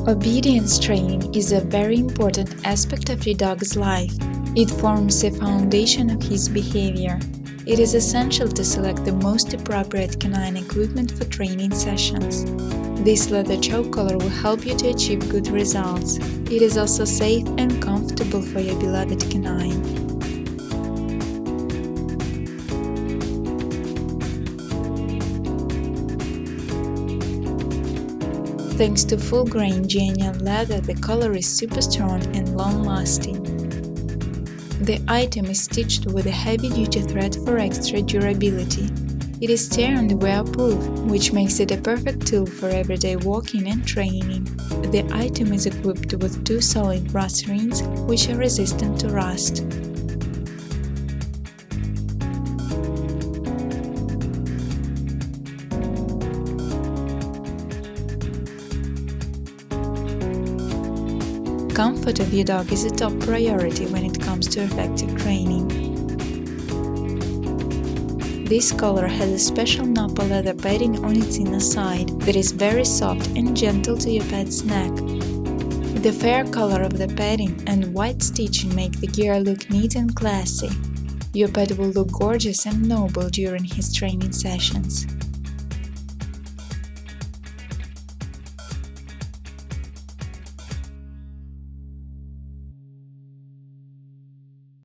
Obedience training is a very important aspect of your dog's life. It forms the foundation of his behavior. It is essential to select the most appropriate canine equipment for training sessions. This leather choke collar will help you to achieve good results. It is also safe and comfortable for your beloved canine. Thanks to full-grain genuine leather, the collar is super strong and long-lasting. The item is stitched with a heavy-duty thread for extra durability. It is tear and wear-proof, which makes it a perfect tool for everyday walking and training. The item is equipped with 2 solid brass rings, which are resistant to rust. Comfort of your dog is a top priority when it comes to effective training. This collar has a special Nappa leather padding on its inner side that is very soft and gentle to your pet's neck. The fair color of the padding and white stitching make the gear look neat and classy. Your pet will look gorgeous and noble during his training sessions.